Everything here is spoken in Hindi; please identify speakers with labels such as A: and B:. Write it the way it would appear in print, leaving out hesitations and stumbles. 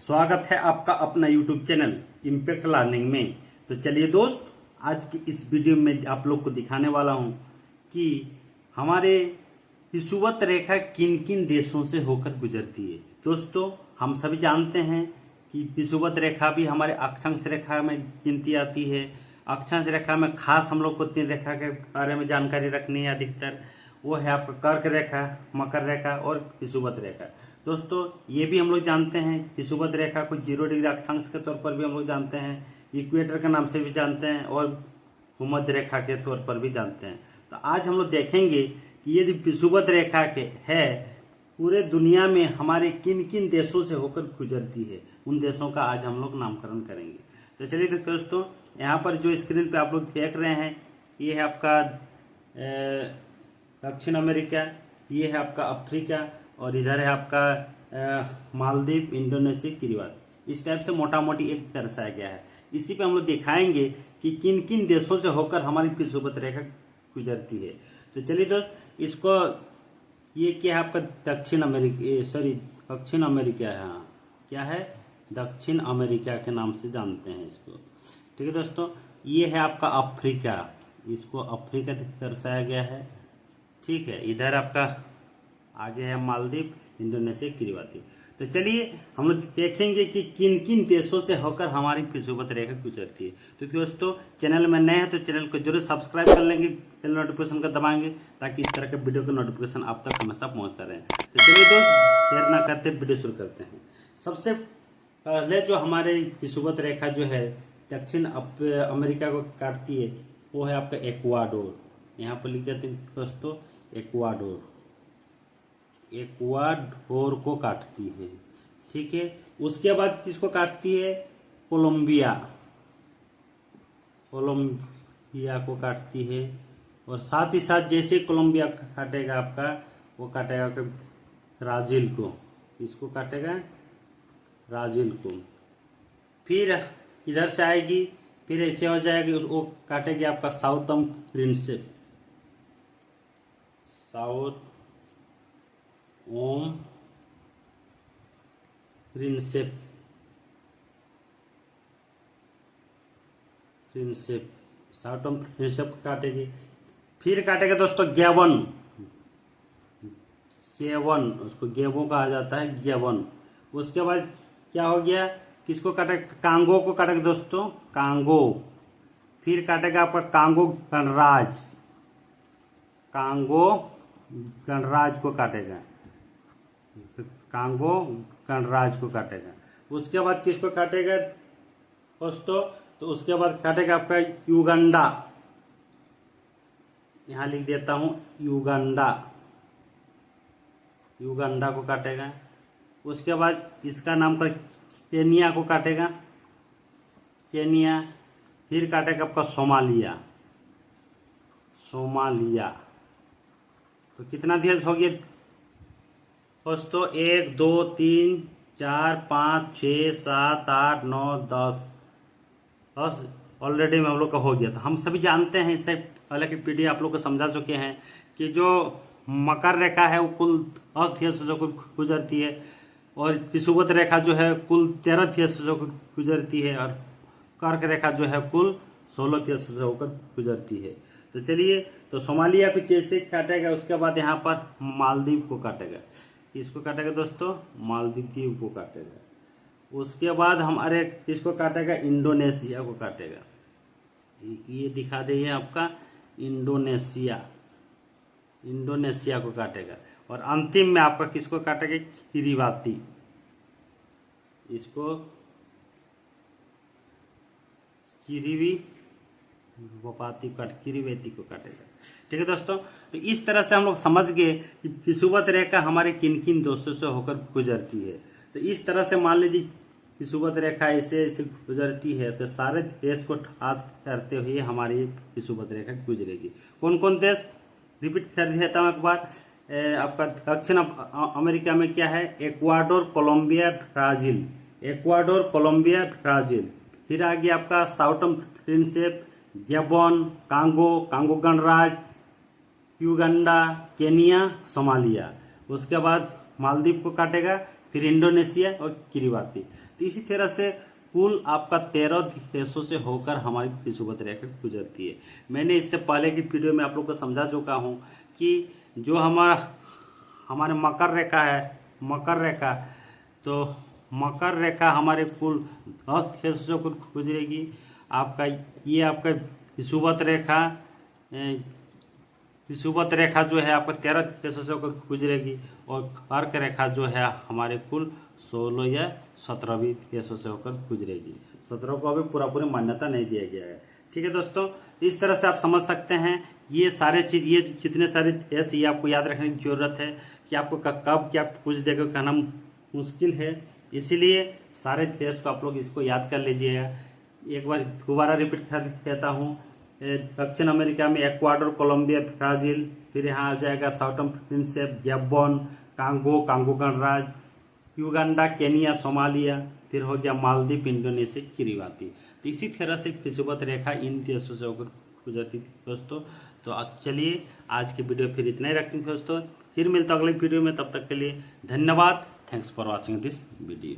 A: स्वागत है आपका अपना YouTube चैनल इम्पैक्ट लर्निंग में। तो चलिए दोस्त, आज की इस वीडियो में आप लोग को दिखाने वाला हूं कि हमारे विषुवत रेखा किन किन देशों से होकर गुजरती है। दोस्तों, हम सभी जानते हैं कि विषुवत रेखा भी हमारे अक्षांश रेखा में गिनती आती है। अक्षांश रेखा में खास हम लोग को 3 रेखा के बारे में जानकारी रखनी है अधिकतर। वो है आपका कर्क रेखा, मकर रेखा और विषुवत रेखा। दोस्तों, ये भी हम लोग जानते हैं विषुवत रेखा को 0 डिग्री अक्षांश के तौर पर भी हम लोग जानते हैं, इक्वेटर के नाम से भी जानते हैं और भूमध्य रेखा के तौर पर भी जानते हैं। तो आज हम लोग देखेंगे कि ये जो विषुवत रेखा के है पूरे दुनिया में हमारे किन किन देशों से होकर गुजरती है, उन देशों का आज हम लोग नामकरण करेंगे। तो चलिए दोस्तों, यहाँ पर जो स्क्रीन पे आप लोग देख रहे हैं ये है आपका दक्षिण अमेरिका, ये है आपका अफ्रीका और इधर है आपका मालदीव, इंडोनेशिया, किरीबाती। इस टाइप से मोटा मोटी एक दर्शाया गया है। इसी पे हम लोग दिखाएंगे कि किन किन देशों से होकर हमारी विषुवत रेखा गुजरती है। तो चलिए दोस्त, इसको ये क्या है आपका दक्षिण अमेरिका है। हाँ, क्या है, दक्षिण अमेरिका के नाम से जानते हैं इसको। ठीक है दोस्तों, ये है आपका अफ्रीका, इसको अफ्रीका दर्शाया गया है। ठीक है, इधर आपका आगे है मालदीव, इंडोनेशिया, किरीबाती। तो चलिए हम लोग देखेंगे कि किन किन देशों से होकर हमारी विषुवत रेखा गुजरती है। तो दोस्तों, चैनल में नए हैं तो चैनल को जरूर सब्सक्राइब कर लेंगे, बेल नोटिफिकेशन का दबाएंगे ताकि इस तरह के वीडियो का नोटिफिकेशन आप तक हमेशा पहुंचता रहे। तो चलिए दोस्त, देर ना करते वीडियो शुरू करते हैं। सबसे पहले जो हमारे विषुवत रेखा जो है दक्षिण अमेरिका को काटती है वो है आपका एक्वाडोर। यहाँ पर लिख जाते हैं दोस्तों एक्वाडोर को काटती है। ठीक है, उसके बाद किसको काटती है, कोलंबिया को काटती है। और साथ ही साथ जैसे कोलंबिया काटेगा आपका, वो काटेगा ब्राजील को, इसको काटेगा ब्राजील को। फिर इधर से आएगी, फिर ऐसे हो जाएगी, वो काटेगी आपका साउथर्न प्रिंसेप, साउथर्न प्रिंसेप को काटेगी। फिर काटेगा दोस्तों गैबन, उसको गेबो कहा जाता है, गैबन। उसके बाद क्या हो गया, किसको काटेगा, कांगो को काटेगा दोस्तों, कांगो। फिर काटेगा आपका कांगो गणराज को काटेगा, कांगो गणराज को काटेगा। उसके बाद किसको काटेगा दोस्तों, तो उसके बाद काटेगा आपका युगांडा, यहां लिख देता हूं युगांडा को काटेगा। उसके बाद इसका नाम का केनिया को काटेगा, केनिया। फिर काटेगा आपका सोमालिया। तो कितना देश हो गया दोस्तों, 1 2 3 4 5 6 7 8 9 10 ऑलरेडी में हम लोग का हो गया। तो हम सभी जानते हैं, इससे पहले की पीढ़ी आप लोग को समझा चुके हैं कि जो मकर रेखा है वो कुल 10 देशों को गुजरती है और विषुवत रेखा जो है कुल 13 देशों को गुजरती है और कर्क रेखा जो है कुल 16 देशों से होकर गुजरती है। तो चलिए, तो सोमालिया को जैसे काटेगा, उसके बाद यहाँ पर मालदीव को काटेगा। किसको काटेगा दोस्तों, मालदीव को काटेगा। उसके बाद हमारे किसको काटेगा, इंडोनेशिया को काटेगा। ये दिखा दे आपका इंडोनेशिया को काटेगा। और अंतिम में आपका किसको काटेगा, किरीबाती, इसको किरीबाती को काटेगा। ठीक है दोस्तों, तो इस तरह से हम लोग समझ गए कि विषुवत रेखा हमारे किन किन देशों से होकर गुजरती है। तो इस तरह से मान लीजिए विषुवत रेखा ऐसे ऐसे गुजरती है तो सारे देश को खास करते हुए हमारी विषुवत रेखा गुजरेगी। कौन कौन देश, रिपीट कर देता हूँ एक बार। आपका दक्षिण अमेरिका में क्या है, एक्वाडोर, कोलंबिया, ब्राजील। फिर आ गया आपका साउथर्न प्रिंसेप, गैबन, कांगो गणराज, युगांडा, केनिया, सोमालिया। उसके बाद मालदीव को काटेगा, फिर इंडोनेशिया और किरिबाती। तो इसी तरह से कुल आपका 13 देशों से होकर हमारी विषुवत रेखा गुजरती है। मैंने इससे पहले की वीडियो में आप लोग को समझा चुका हूँ कि जो हमारे मकर रेखा है, मकर रेखा, तो मकर रेखा हमारे कुल 10 देशों से होकर गुजरेगी। आपका ये आपका विषुवत रेखा जो है आपका 13 देशों से होकर गुजरेगी, और कर्क रेखा जो है हमारे कुल 16 या 17 देशों से होकर गुजरेगी। 17 को अभी पूरी मान्यता नहीं दिया गया है। ठीक है दोस्तों, इस तरह से आप समझ सकते हैं ये सारे चीज, ये जितने सारे देश, ये आपको याद रखने की जरूरत है कि आपको कब क्या कुछ देगा कहना मुश्किल है, इसीलिए सारे देश को आप लोग इसको याद कर लीजिएगा। एक बार दोबारा रिपीट कर देता हूँ। दक्षिण अमेरिका में इक्वाडोर, कोलंबिया, ब्राजील, फिर यहाँ आ जाएगा साउथर्न प्रिंसेप, गैबोन, कांगो गणराज्य, युगांडा, केनिया, सोमालिया, फिर हो गया मालदीव, इंडोनेशिया, किरिबाती। तो इसी तरह से विषुवत रेखा इन देशों से होकर गुजरती थी दोस्तों। तो चलिए आज की वीडियो फिर इतना ही रखते हैं दोस्तों, फिर मिलता अगले वीडियो में। तब तक के लिए धन्यवाद। Thanks for watching this video.